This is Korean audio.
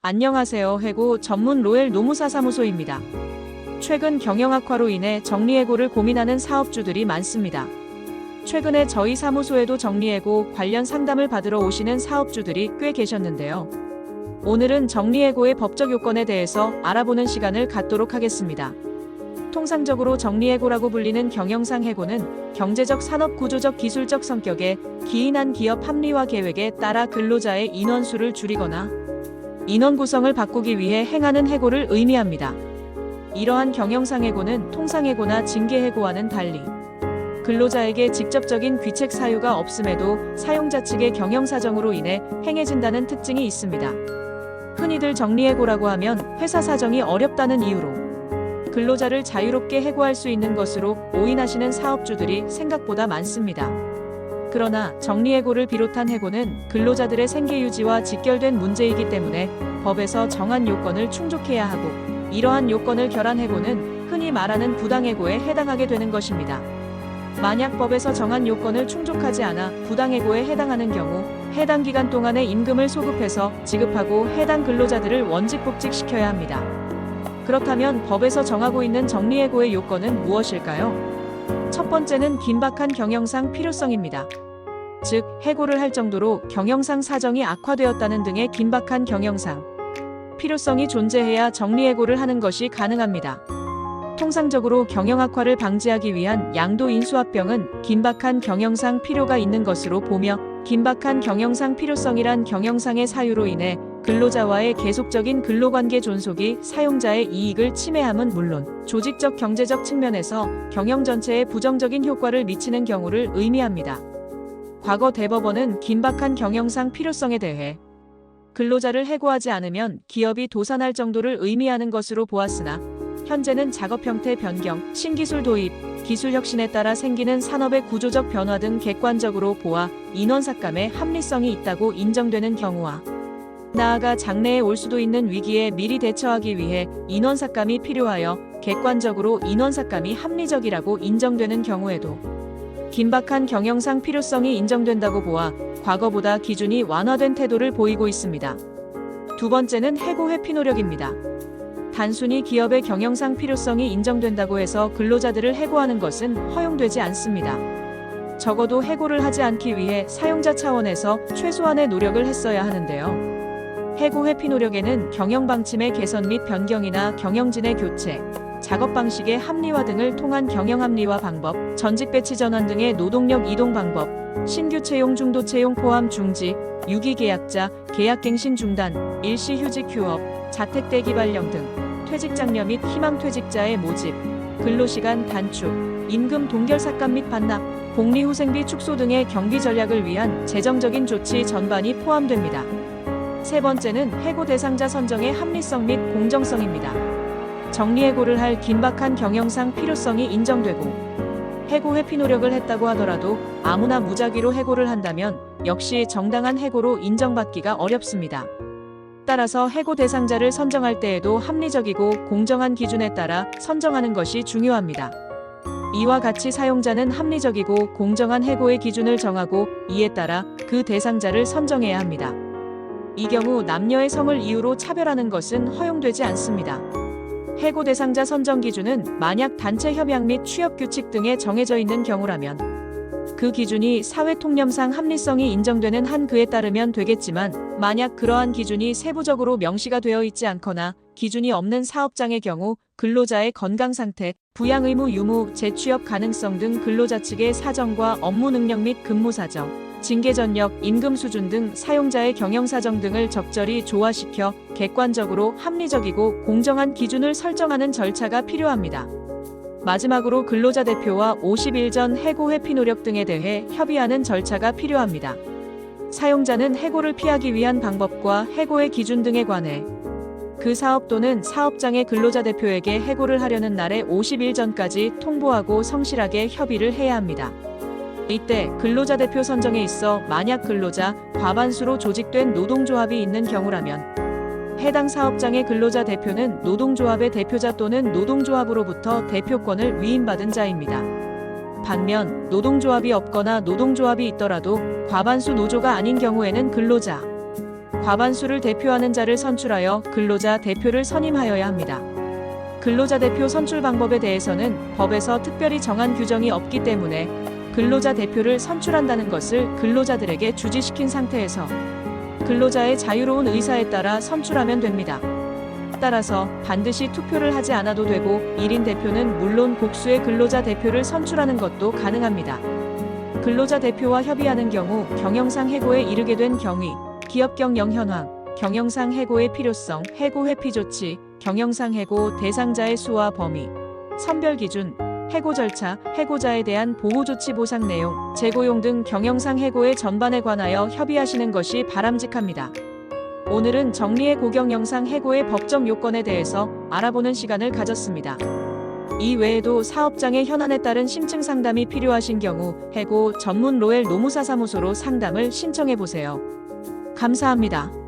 안녕하세요. 해고 전문 로엘 노무사 사무소입니다. 최근 경영 악화로 인해 정리해고를 고민하는 사업주들이 많습니다. 최근에 저희 사무소에도 정리해고 관련 상담을 받으러 오시는 사업주들이 꽤 계셨는데요. 오늘은 정리해고의 법적 요건에 대해서 알아보는 시간을 갖도록 하겠습니다. 통상적으로 정리해고라고 불리는 경영상 해고는 경제적, 산업, 구조적, 기술적 성격의 기인한 기업 합리화 계획에 따라 근로자의 인원수를 줄이거나 인원 구성을 바꾸기 위해 행하는 해고를 의미합니다. 이러한 경영상 해고는 통상 해고나 징계 해고와는 달리 근로자에게 직접적인 귀책 사유가 없음에도 사용자 측의 경영 사정으로 인해 행해진다는 특징이 있습니다. 흔히들 정리해고라고 하면 회사 사정이 어렵다는 이유로 근로자를 자유롭게 해고할 수 있는 것으로 오인하시는 사업주들이 생각보다 많습니다. 그러나 정리해고를 비롯한 해고는 근로자들의 생계유지와 직결된 문제이기 때문에 법에서 정한 요건을 충족해야 하고 이러한 요건을 결한 해고는 흔히 말하는 부당해고에 해당하게 되는 것입니다. 만약 법에서 정한 요건을 충족하지 않아 부당해고에 해당하는 경우 해당 기간 동안의 임금을 소급해서 지급하고 해당 근로자들을 원직복직시켜야 합니다. 그렇다면 법에서 정하고 있는 정리해고의 요건은 무엇일까요? 첫 번째는 긴박한 경영상 필요성입니다. 즉, 해고를 할 정도로 경영상 사정이 악화되었다는 등의 긴박한 경영상 필요성이 존재해야 정리해고를 하는 것이 가능합니다. 통상적으로 경영 악화를 방지하기 위한 양도 인수합병은 긴박한 경영상 필요가 있는 것으로 보며 긴박한 경영상 필요성이란 경영상의 사유로 인해 근로자와의 계속적인 근로관계 존속이 사용자의 이익을 침해함은 물론 조직적 경제적 측면에서 경영 전체에 부정적인 효과를 미치는 경우를 의미합니다. 과거 대법원은 긴박한 경영상 필요성에 대해 근로자를 해고하지 않으면 기업이 도산할 정도를 의미하는 것으로 보았으나 현재는 작업 형태 변경, 신기술 도입, 기술 혁신에 따라 생기는 산업의 구조적 변화 등 객관적으로 보아 인원 삭감에 합리성이 있다고 인정되는 경우와 나아가 장래에 올 수도 있는 위기에 미리 대처하기 위해 인원 삭감이 필요하여 객관적으로 인원 삭감이 합리적이라고 인정되는 경우에도 긴박한 경영상 필요성이 인정된다고 보아 과거보다 기준이 완화된 태도를 보이고 있습니다. 두 번째는 해고 회피 노력입니다. 단순히 기업의 경영상 필요성이 인정된다고 해서 근로자들을 해고하는 것은 허용되지 않습니다. 적어도 해고를 하지 않기 위해 사용자 차원에서 최소한의 노력을 했어야 하는데요. 해고 회피 노력에는 경영 방침의 개선 및 변경이나 경영진의 교체, 작업 방식의 합리화 등을 통한 경영 합리화 방법, 전직 배치 전환 등의 노동력 이동 방법, 신규 채용 중도 채용 포함 중지, 유기계약자, 계약갱신 중단, 일시휴직 휴업, 자택 대기 발령 등 퇴직 장려 및 희망 퇴직자의 모집, 근로시간 단축, 임금 동결 삭감 및 반납, 복리후생비 축소 등의 경비 전략을 위한 재정적인 조치 전반이 포함됩니다. 세 번째는 해고 대상자 선정의 합리성 및 공정성입니다. 정리해고를 할 긴박한 경영상 필요성이 인정되고 해고 회피 노력을 했다고 하더라도 아무나 무작위로 해고를 한다면 역시 정당한 해고로 인정받기가 어렵습니다. 따라서 해고 대상자를 선정할 때에도 합리적이고 공정한 기준에 따라 선정하는 것이 중요합니다. 이와 같이 사용자는 합리적이고 공정한 해고의 기준을 정하고 이에 따라 그 대상자를 선정해야 합니다. 이 경우 남녀의 성을 이유로 차별하는 것은 허용되지 않습니다. 해고 대상자 선정 기준은 만약 단체 협약 및 취업 규칙 등에 정해져 있는 경우라면 그 기준이 사회 통념상 합리성이 인정되는 한 그에 따르면 되겠지만 만약 그러한 기준이 세부적으로 명시가 되어 있지 않거나 기준이 없는 사업장의 경우 근로자의 건강 상태, 부양 의무 유무, 재취업 가능성 등 근로자 측의 사정과 업무 능력 및 근무 사정, 징계 전력, 임금 수준 등 사용자의 경영 사정 등을 적절히 조화시켜 객관적으로 합리적이고 공정한 기준을 설정하는 절차가 필요합니다. 마지막으로 근로자 대표와 50일 전 해고 회피 노력 등에 대해 협의하는 절차가 필요합니다. 사용자는 해고를 피하기 위한 방법과 해고의 기준 등에 관해 그 사업 또는 사업장의 근로자 대표에게 해고를 하려는 날의 50일 전까지 통보하고 성실하게 협의를 해야 합니다. 이때 근로자 대표 선정에 있어 만약 근로자 과반수로 조직된 노동조합이 있는 경우라면 해당 사업장의 근로자 대표는 노동조합의 대표자 또는 노동조합으로부터 대표권을 위임받은 자입니다. 반면 노동조합이 없거나 노동조합이 있더라도 과반수 노조가 아닌 경우에는 근로자 과반수를 대표하는 자를 선출하여 근로자 대표를 선임하여야 합니다. 근로자 대표 선출 방법에 대해서는 법에서 특별히 정한 규정이 없기 때문에 근로자 대표를 선출한다는 것을 근로자들에게 주지시킨 상태에서 근로자의 자유로운 의사에 따라 선출하면 됩니다. 따라서 반드시 투표를 하지 않아도 되고 1인 대표는 물론 복수의 근로자 대표를 선출하는 것도 가능합니다. 근로자 대표와 협의하는 경우 경영상 해고에 이르게 된 경위, 기업 경영 현황, 경영상 해고의 필요성, 해고 회피 조치, 경영상 해고 대상자의 수와 범위, 선별 기준, 해고 절차, 해고자에 대한 보호 조치 보상 내용, 재고용 등 경영상 해고의 전반에 관하여 협의하시는 것이 바람직합니다. 오늘은 정리해고 경영상 해고의 법적 요건에 대해서 알아보는 시간을 가졌습니다. 이 외에도 사업장의 현안에 따른 심층 상담이 필요하신 경우 해고 전문 로엘 노무사 사무소로 상담을 신청해 보세요. 감사합니다.